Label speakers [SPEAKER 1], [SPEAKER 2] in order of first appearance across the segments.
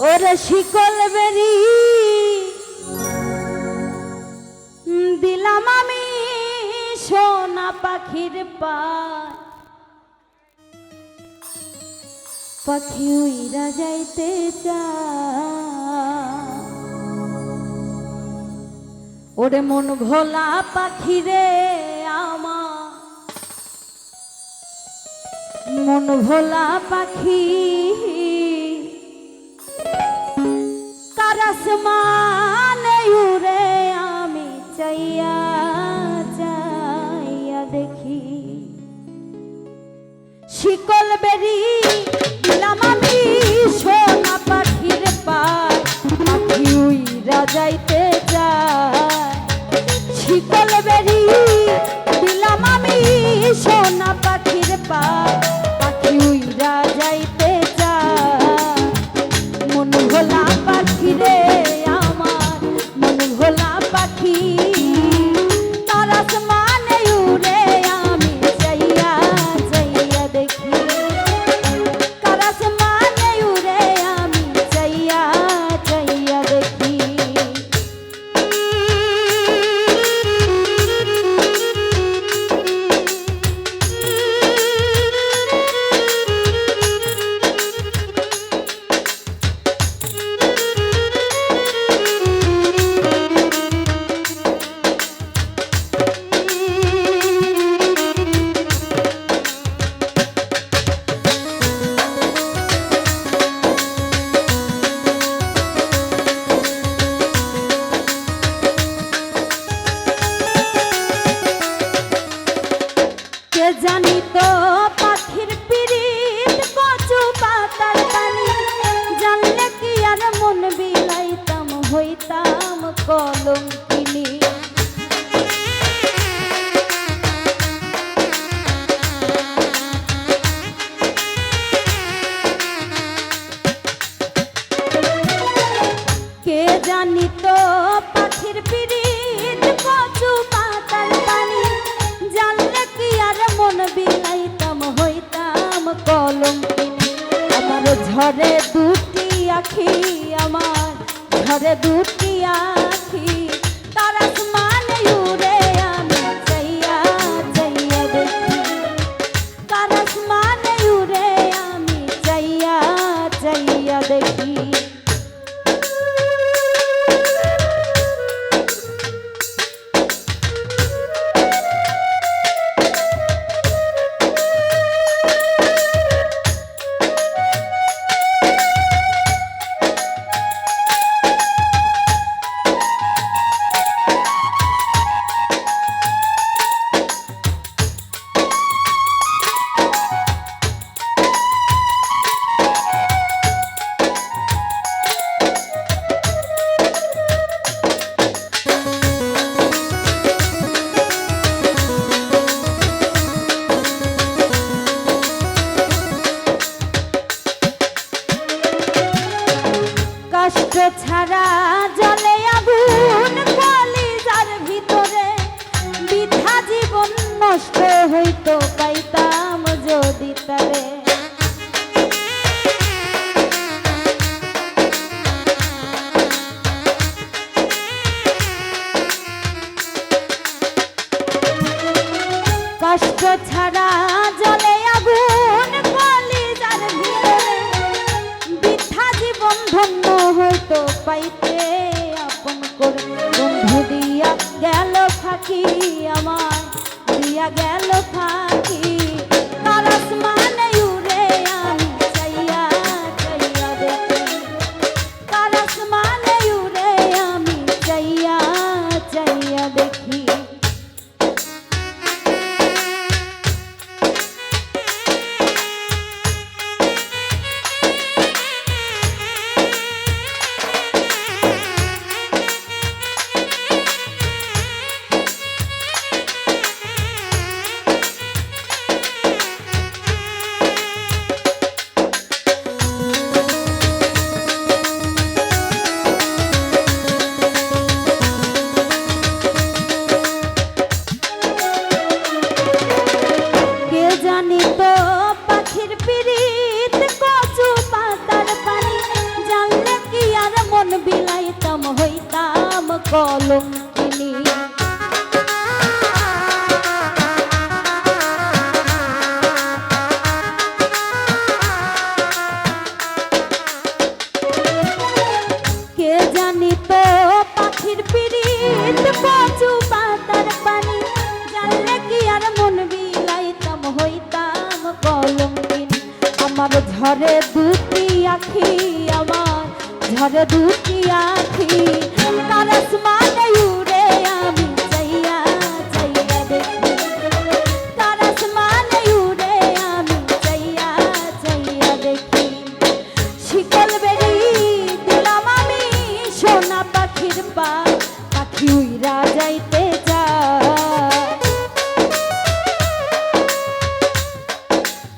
[SPEAKER 1] ওরে শিকল বেরি দিলাম আমি সোনা পাখির পায়, পাখি উইরা যাইতে চায়। ওরে মন ভোলা পাখি রে আমার, মন ভোলা পাখি কার আসমানে উড়ে আমি চাইয়া চাইয়া দেখি। শিকল বেরি দিলাম আমি সোনা পাখির পায়, পাখি উইরা যাইতে চায়। শিকল বেরি দিলাম আমি সোনা পাখির পায়, পাখি উইরা যাইতে চায়। মন ভোলা পাখি রে আমার, মন ভোলা পাখি তার আসমানে উড়ে আমি চাইয়া চাইয়া দেখি। তার আসমানে উড়ে আমি চাইয়া চাইয়া দেখি। জানি তো পাখির পিরিত কচু পাতার পানি, জানলে কি আর মন বিলাইতাম হইতাম কলঙ্কিনী। কে জানি তো পাখির পিরিত কচু পাতার পানি, জানলে কি আর মন বিলাইতাম হইতাম কলঙ্কিনী। আমার ঝরে দুটি আখি, আমার ঝরে দুটি আখি তার আসমানে উড়ে আমি চাইয়া চাইয়া দেখি। তার আসমানে উড়ে আমি চাইয়া চাইয়া দেখি। কলঙ্কিনী। কে জানি তো পাখির পিরিত কচু পাতার পানি, জানলে কি আর মন বিলাইতাম হইতাম কলঙ্কিনী। আমার ঝরে দুটি আখি, আমার ঝরে দুটি আখি, তার আসমানে উড়ে আমি চাইয়া চাইয়া দেখি, তার আসমানে উড়ে আমি চাইয়া চাইয়া দেখি। শিকল বেরি দিলাম আমি সোনা পাখির পা, পাখি উইরা যাইতে চায়।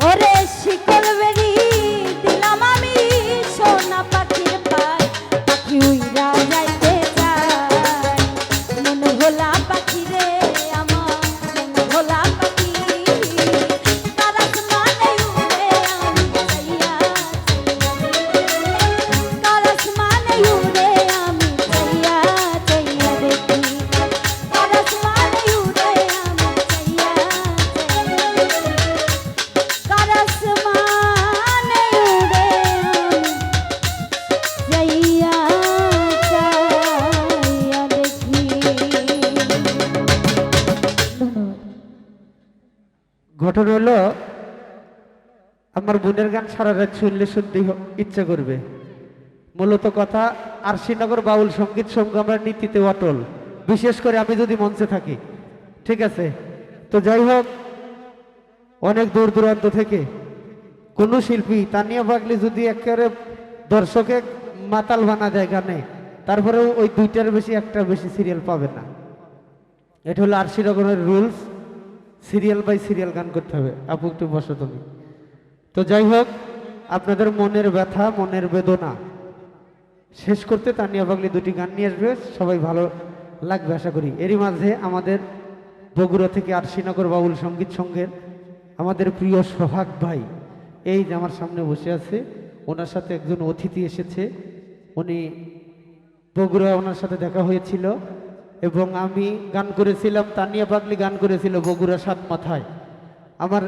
[SPEAKER 1] ওরে শিকল বেরি দিলাম আমি সোনা পাখির পা, পাখি উইরা যাইতে চায়। মন ভোলা পাখি রে আমার, মন ভোলা পাখি, তার আসমানে উড়ে আমি চাইয়া তার আসমানে উড়ে আমি চাইয়া চাইয়া দেখি, তার আসমানে উড়ে আমি চাইয়া তার আসমানে উড়ে আমি চাইয়া চাইয়া দেখি। ধন্যবাদ।
[SPEAKER 2] ঘটনা হলো আমার বোনের গান সারা রাত শুনলে শুনতেই ইচ্ছা করবে। মূলত কথা আরশিনগর বাউল সঙ্গীত সংঘ আমরা নীতিতে অটল, বিশেষ করে আমি যদি মঞ্চে থাকি। ঠিক আছে, তো যাই হোক, অনেক দূর দূরান্ত থেকে কোনো শিল্পী তানিয়া পাগলি যদি একেবারে দর্শকে মাতাল বানা দেয় গানে, তারপরেও ওই দুইটার বেশি একটা বেশি সিরিয়াল পাবে না। এটা হলো আরশিনগরের রুলস, সিরিয়াল বাই সিরিয়াল গান করতে হবে। আপু একটু বসো তুমি। তো যাই হোক, আপনাদের মনের ব্যথা মনের বেদনা শেষ করতে তানিয়া পাগলি দুটি গান নিয়ে আসবে, সবাই ভালো লাগবে আশা করি। এরই মাঝে আমাদের বগুড়া থেকে আরশিনগর বাউল সঙ্গীত সংঘের আমাদের প্রিয় সোহাগ ভাই এই যে আমার সামনে বসে আছে, ওনার সাথে একজন অতিথি এসেছে, উনি বগুড়া, ওনার সাথে দেখা হয়েছিল এবং আমি গান করেছিলাম, তানিয়া পাগলি গান করেছিল বগুড়া সাত মাথায়। আমার